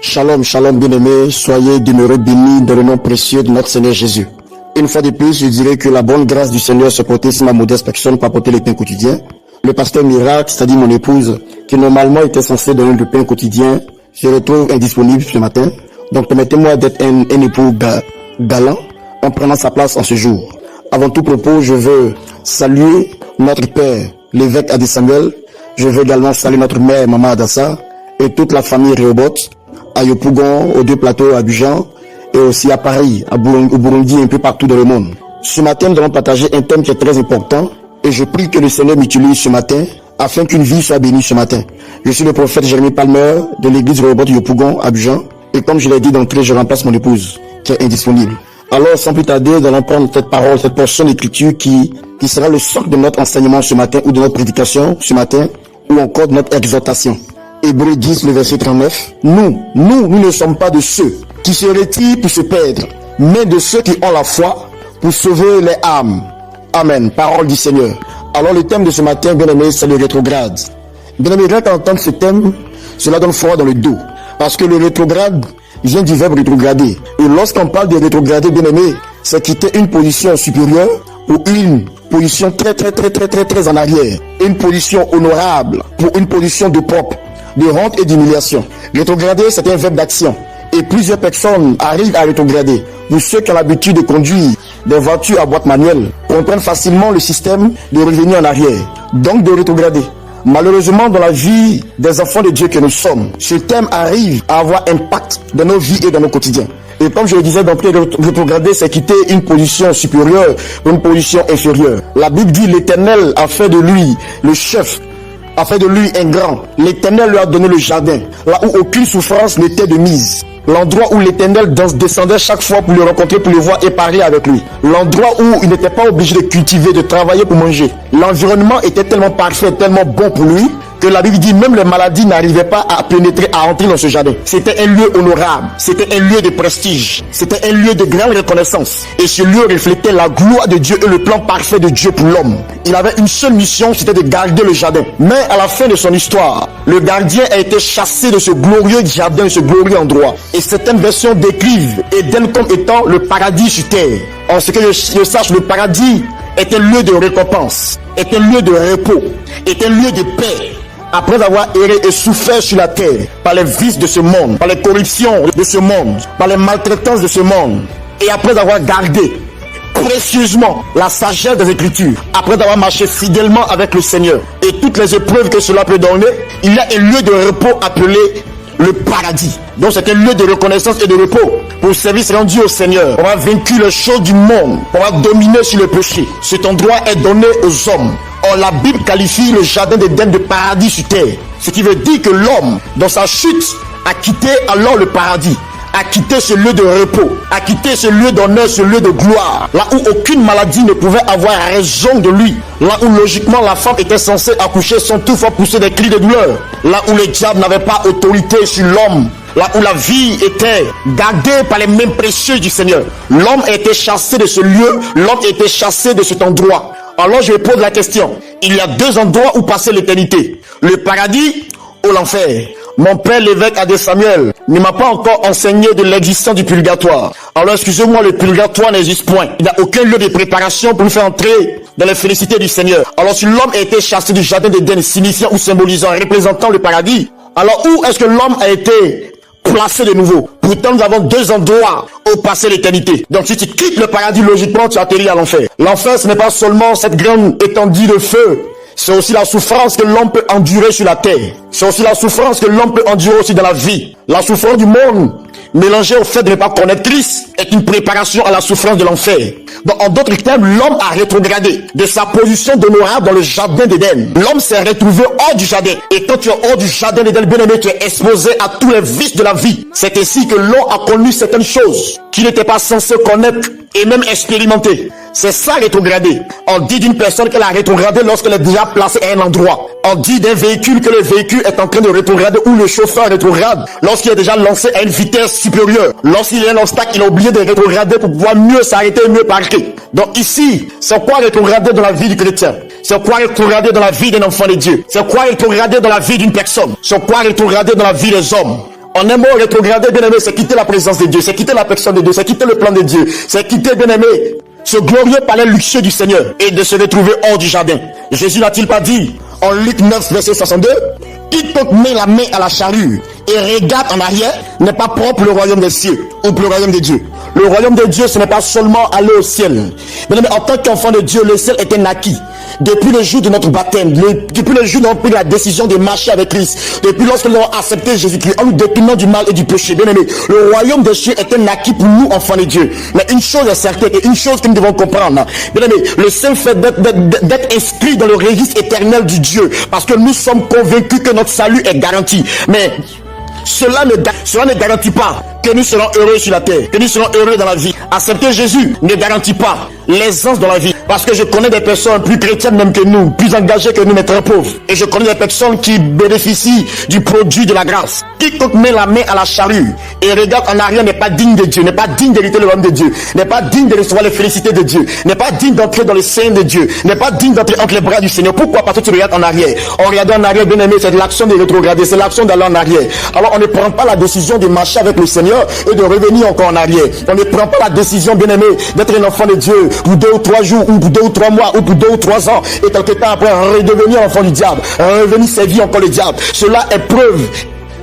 Shalom, shalom bien-aimés, soyez demeurés bénis dans le nom précieux de notre Seigneur Jésus. Une fois de plus, je dirais que la bonne grâce du Seigneur se portait sur ma modeste personne pour apporter le pain quotidien. Le pasteur Miracle, c'est-à-dire mon épouse, qui normalement était censé donner le pain quotidien, se retrouve indisponible ce matin. Donc permettez-moi d'être un époux galant en prenant sa place en ce jour. Avant tout propos, je veux saluer notre père, l'évêque Adi Samuel. Je veux également saluer notre mère, Maman Adassa, et toute la famille Réobot, à Yopougon, aux deux plateaux à Abidjan, et aussi à Paris, au Burundi, un peu partout dans le monde. Ce matin, nous allons partager un thème qui est très important, et je prie que le Seigneur m'utilise ce matin, afin qu'une vie soit bénie ce matin. Je suis le prophète Jérémie Palmer, de l'église Réobot Yopougon, Abidjan, et comme je l'ai dit d'entrée, je remplace mon épouse, qui est indisponible. Alors, sans plus tarder, nous allons prendre cette parole, cette portion d'écriture qui sera le socle de notre enseignement ce matin, ou de notre prédication ce matin, ou encore de notre exhortation. Hébreux 10, le verset 39. Nous ne sommes pas de ceux qui se retirent pour se perdre, mais de ceux qui ont la foi pour sauver les âmes. Amen. Parole du Seigneur. Alors le thème de ce matin, bien aimé, c'est le rétrograde. Bien aimé, rien qu'à entendre ce thème, cela donne froid dans le dos. Parce que le rétrograde vient du verbe rétrograder. Et lorsqu'on parle de rétrograder, bien aimé, c'est quitter une position supérieure pour une position très en arrière. Une position honorable pour une position de propre, de honte et d'humiliation. Rétrograder, c'est un verbe d'action. Et plusieurs personnes arrivent à rétrograder. Pour ceux qui ont l'habitude de conduire des voitures à boîte manuelle, comprennent facilement le système de revenir en arrière. Donc de rétrograder. Malheureusement, dans la vie des enfants de Dieu que nous sommes, ce thème arrive à avoir impact dans nos vies et dans nos quotidiens. Et comme je le disais, donc rétrograder, c'est quitter une position supérieure pour une position inférieure. La Bible dit l'Éternel a fait de lui le chef, a fait de lui un grand. L'Éternel lui a donné le jardin, là où aucune souffrance n'était de mise. L'endroit où l'Éternel descendait chaque fois pour le rencontrer, pour le voir et parler avec lui. L'endroit où il n'était pas obligé de cultiver, de travailler pour manger. L'environnement était tellement parfait, tellement bon pour lui, que la Bible dit même les maladies n'arrivaient pas à pénétrer, à entrer dans ce jardin. C'était un lieu honorable, c'était un lieu de prestige, c'était un lieu de grande reconnaissance. Et ce lieu reflétait la gloire de Dieu et le plan parfait de Dieu pour l'homme. Il avait une seule mission, c'était de garder le jardin. Mais à la fin de son histoire, le gardien a été chassé de ce glorieux jardin, de ce glorieux endroit. Et certaines versions décrivent Éden comme étant le paradis sur terre. En ce que je sache, le paradis est un lieu de récompense, est un lieu de repos, est un lieu de paix. Après avoir erré et souffert sur la terre par les vices de ce monde, par les corruptions de ce monde, par les maltraitances de ce monde, et après avoir gardé précieusement la sagesse des Écritures, après avoir marché fidèlement avec le Seigneur et toutes les épreuves que cela peut donner, il y a un lieu de repos appelé le paradis. Donc c'est un lieu de reconnaissance et de repos pour service rendu au Seigneur. On va vaincre les choses du monde, on va dominer sur le péché. Cet endroit est donné aux hommes. Or la Bible qualifie le jardin d'Éden de paradis sur terre. Ce qui veut dire que l'homme, dans sa chute, a quitté alors le paradis, a quitté ce lieu de repos, a quitté ce lieu d'honneur, ce lieu de gloire, là où aucune maladie ne pouvait avoir raison de lui, là où logiquement la femme était censée accoucher sans toutefois pousser des cris de douleur, là où le diable n'avait pas autorité sur l'homme, là où la vie était gardée par les mains précieuses du Seigneur. L'homme a été chassé de ce lieu, l'homme a été chassé de cet endroit. Alors je pose la question, il y a deux endroits où passer l'éternité, le paradis ou l'enfer. Mon père l'évêque Adi Samuel ne m'a pas encore enseigné de l'existence du purgatoire. Alors excusez-moi, le purgatoire n'existe point. Il n'y a aucun lieu de préparation pour nous faire entrer dans les félicités du Seigneur. Alors si l'homme a été chassé du jardin d'Éden, signifiant ou symbolisant, représentant le paradis, alors où est-ce que l'homme a été placé de nouveau? Pourtant nous avons deux endroits où passer l'éternité. Donc si tu quittes le paradis, logiquement tu atterris à l'enfer. L'enfer, ce n'est pas seulement cette grande étendue de feu, c'est aussi la souffrance que l'homme peut endurer sur la terre. C'est aussi la souffrance que l'homme peut endurer aussi dans la vie. La souffrance du monde, mélangée au fait de ne pas connaître Christ, est une préparation à la souffrance de l'enfer. Donc, en d'autres termes, l'homme a rétrogradé de sa position d'honorable dans le jardin d'Éden. L'homme s'est retrouvé hors du jardin. Et quand tu es hors du jardin d'Éden, bien aimé, tu es exposé à tous les vices de la vie. C'est ainsi que l'homme a connu certaines choses qu'il n'était pas censé connaître et même expérimenter. C'est ça rétrograder. On dit d'une personne qu'elle a rétrogradé lorsqu'elle est déjà placée à un endroit. On dit d'un véhicule que le véhicule est en train de rétrograder ou le chauffeur rétrograde lorsqu'il est déjà lancé à une vitesse supérieure. Lorsqu'il y a un obstacle, il a oublié de rétrograder pour pouvoir mieux s'arrêter et mieux parquer. Donc ici, c'est quoi rétrograder dans la vie du chrétien? C'est quoi rétrograder dans la vie d'un enfant de Dieu? C'est quoi rétrograder dans la vie d'une personne? C'est quoi rétrograder dans la vie des hommes? En un mot, rétrograder, bien aimé, c'est quitter la présence de Dieu, c'est quitter la personne de Dieu, c'est quitter le plan de Dieu, c'est quitter, bien aimé, ce glorieux palais luxueux du Seigneur et de se retrouver hors du jardin. Jésus n'a-t-il pas dit en Luc 9, verset 62, quiconque met la main à la charrue et regarde en arrière n'est pas propre le royaume des cieux ou le royaume de Dieu. Le royaume de Dieu, ce n'est pas seulement aller au ciel. Mais en tant qu'enfant de Dieu, le ciel est un acquis. Depuis le jour de notre baptême, depuis le jour où nous avons pris la décision de marcher avec Christ, depuis lorsque nous avons accepté Jésus-Christ, en nous détournant du mal et du péché, bien aimé, le royaume des cieux est un acquis pour nous, enfants de Dieu. Mais une chose est certaine, et une chose que nous devons comprendre, bien aimé, le seul fait d'être inscrit dans le registre éternel du Dieu, parce que nous sommes convaincus que notre salut est garanti. Mais cela ne garantit pas que nous serons heureux sur la terre, que nous serons heureux dans la vie. Accepter Jésus ne garantit pas l'aisance dans la vie. Parce que je connais des personnes plus chrétiennes même que nous, plus engagées que nous, mais très pauvres. Et je connais des personnes qui bénéficient du produit de la grâce. Quiconque met la main à la charrue et regarde en arrière n'est pas digne de Dieu, n'est pas digne d'hériter le royaume de Dieu, n'est pas digne de recevoir les félicités de Dieu, n'est pas digne d'entrer dans les seins de Dieu, n'est pas digne d'entrer entre les bras du Seigneur. Pourquoi? Parce que tu regardes en arrière. En regardant en arrière, bien aimé, c'est l'action de rétrograder, c'est l'action d'aller en arrière. Alors on ne prend pas la décision de marcher avec le Seigneur et de revenir encore en arrière. On ne prend pas la décision, bien aimé, d'être un enfant de Dieu pour 2 ou 3 jours, ou pour 2 ou 3 mois, ou pour 2 ou 3 ans, et quelque temps après redevenir enfant du diable, revenir servir encore le diable. Cela est preuve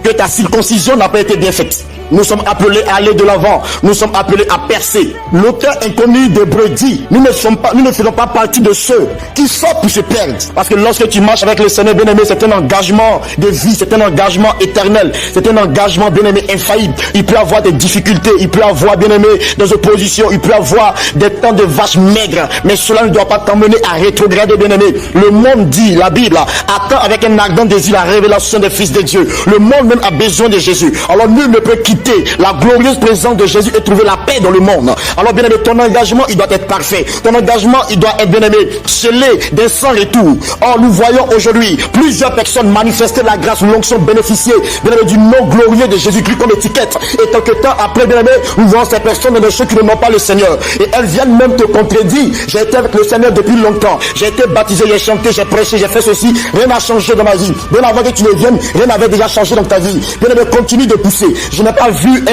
que ta circoncision n'a pas été bien faite. Nous sommes appelés à aller de l'avant. Nous sommes appelés à percer. L'auteur inconnu d'Hébreux dit, nous ne faisons pas partie de ceux qui sortent pour se perdre. Parce que lorsque tu marches avec le Seigneur, bien aimé, c'est un engagement de vie, c'est un engagement éternel, c'est un engagement, bien aimé, infaillible. Il peut avoir des difficultés, il peut avoir, bien aimé, des oppositions, il peut avoir des temps de vaches maigres, mais cela ne doit pas t'emmener à rétrograder, bien aimé. Le monde dit, la Bible attend avec un ardent désir la révélation des fils de Dieu. Le monde même a besoin de Jésus. Alors nul ne peut quitter la glorieuse présence de Jésus et trouver la paix dans le monde. Alors bien aimé, ton engagement il doit être parfait, ton engagement il doit être, bien aimé, scellé d'un sans retour. Or nous voyons aujourd'hui plusieurs personnes manifester la grâce, l'onction, bénéficier, bien aimé, du nom glorieux de Jésus-Christ comme étiquette, et quelque temps après, bien aimé, nous voyons ces personnes dans ceux qui ne n'ont pas le Seigneur, et elles viennent même te contredire. J'ai été avec le Seigneur depuis longtemps, j'ai été baptisé, j'ai chanté, j'ai prêché, j'ai fait ceci, rien n'a changé dans ma vie. Bien avant que tu ne viennes, rien n'avait déjà changé dans ta vie. Bien aimé, continue de pousser. Je n'ai pas vu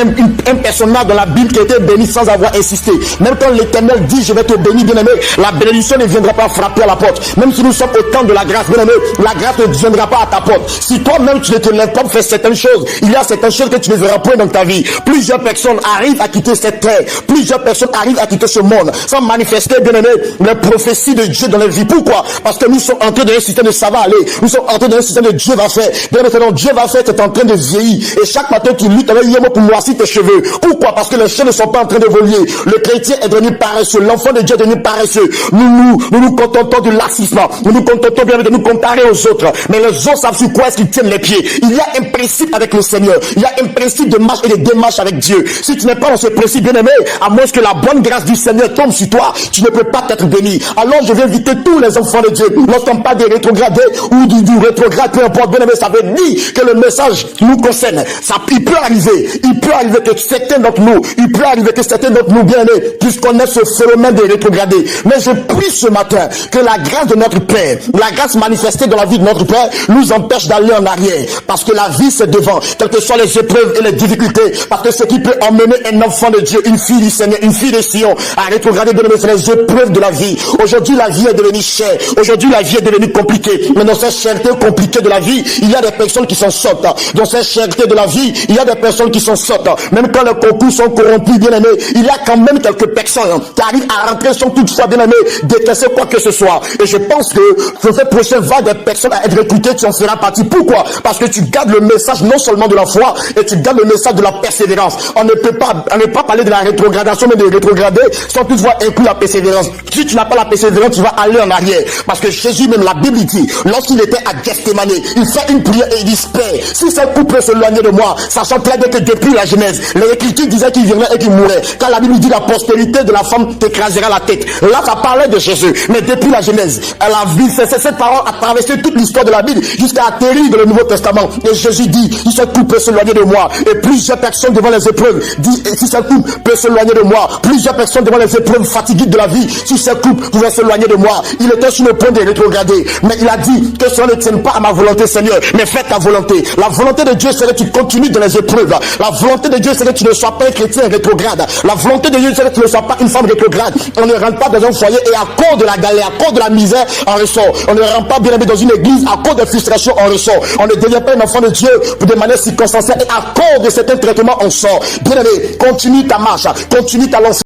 un personnage dans la Bible qui était béni sans avoir insisté. Même quand l'Éternel dit je vais te bénir, bien aimé, la bénédiction ne viendra pas frapper à la porte. Même si nous sommes au temps de la grâce, bien aimé, la grâce ne viendra pas à ta porte. Si toi-même tu ne te lèves pas pour faire certaines choses, il y a certaines choses que tu ne verras point dans ta vie. Plusieurs personnes arrivent à quitter cette terre, plusieurs personnes arrivent à quitter ce monde sans manifester, bien aimé, les prophéties de Dieu dans leur vie. Pourquoi? Parce que nous sommes en train d'un système de ça va aller, nous sommes en train d'un système de Dieu va faire. Bien aimé, Dieu va faire, c'est en train de vieillir, et chaque matin tu luttes avec Yémo pour noircir tes cheveux. Pourquoi? Parce que les cheveux ne sont pas en train d'évoluer. Le chrétien est devenu paresseux, l'enfant de Dieu est devenu paresseux. Nous contentons du laxisme, nous nous contentons bien de nous comparer aux autres, mais les autres savent sur quoi est-ce qu'ils tiennent les pieds. Il y a un principe avec le Seigneur, il y a un principe de marche et de démarche avec Dieu. Si tu n'es pas dans ce principe, bien aimé, à moins que la bonne grâce du Seigneur tombe sur toi, tu ne peux pas être béni. Alors je vais inviter tous les enfants de Dieu, lorsqu'on parle des rétrogradés ou du rétrograde, peu importe, bien aimé, ça veut dire que le message nous concerne. Ça, il peut arriver que certains d'entre nous, bien aimés, puissent connaître ce phénomène de rétrograder. Mais je prie ce matin que la grâce de notre Père, la grâce manifestée dans la vie de notre Père, nous empêche d'aller en arrière. Parce que la vie c'est devant, quelles que soient les épreuves et les difficultés. Parce que ce qui peut emmener un enfant de Dieu, une fille du Seigneur, une fille de Sion, à rétrograder, bien aimés, c'est les épreuves de la vie. Aujourd'hui la vie est devenue chère, aujourd'hui la vie est devenue compliquée. Mais dans cette cherté compliquée de la vie, il y a des personnes qui sont sottes. Dans cette cherté de la vie, il y a des personnes qui sont sottes. Même quand les concours sont corrompus, bien aimés, il y a quand même quelques personnes qui arrivent à rentrer sans toutefois, bien aimés, décaisser quoi que ce soit. Et je pense que cette prochaine vague de personnes à être recrutées, tu en feras partie. Pourquoi? Parce que tu gardes le message non seulement de la foi, et tu gardes le message de la persévérance. On ne peut pas parler de la rétrogradation, mais de rétrograder sans toutefois inclure la persévérance. Si tu n'as pas la persévérance, tu vas aller en arrière. Parce que Jésus, même la Bible dit, lorsqu'il était à Gethsémane, il fait une prière et il dit, Père, si ce couple peut s'éloigner de moi, sachant très bien que depuis la Genèse, les Écritures disaient qu'il viendrait et qu'il mourrait. Quand la Bible dit la postérité de la femme t'écrasera la tête. Là, ça parlait de Jésus. Mais depuis la Genèse, cette parole a traversé toute l'histoire de la Bible jusqu'à atterrir dans le Nouveau Testament. Et Jésus dit, si ce couple peut s'éloigner de moi, et plusieurs personnes devant les épreuves disent, si ce couple peut s'éloigner de moi, plusieurs personnes devant les épreuves fatiguées de la vie, si ce couple pouvait s'éloigner de moi, il était sur le point de rétrograder. Mais il a dit que cela ne tienne pas à ma volonté, Seigneur, mais fais ta volonté. La volonté volonté de Dieu, c'est que tu continues dans les épreuves. La volonté de Dieu, c'est que tu ne sois pas un chrétien rétrograde. La volonté de Dieu, c'est que tu ne sois pas une femme rétrograde. On ne rentre pas dans un foyer et à cause de la galère, à cause de la misère, on ressort. On ne rentre pas bien aimé dans une église à cause de frustration, on ressort. On ne devient pas un enfant de Dieu pour des manières circonstancielles et à cause de certains traitements, on sort. Bien aimé, continue ta marche, continue ta lancée.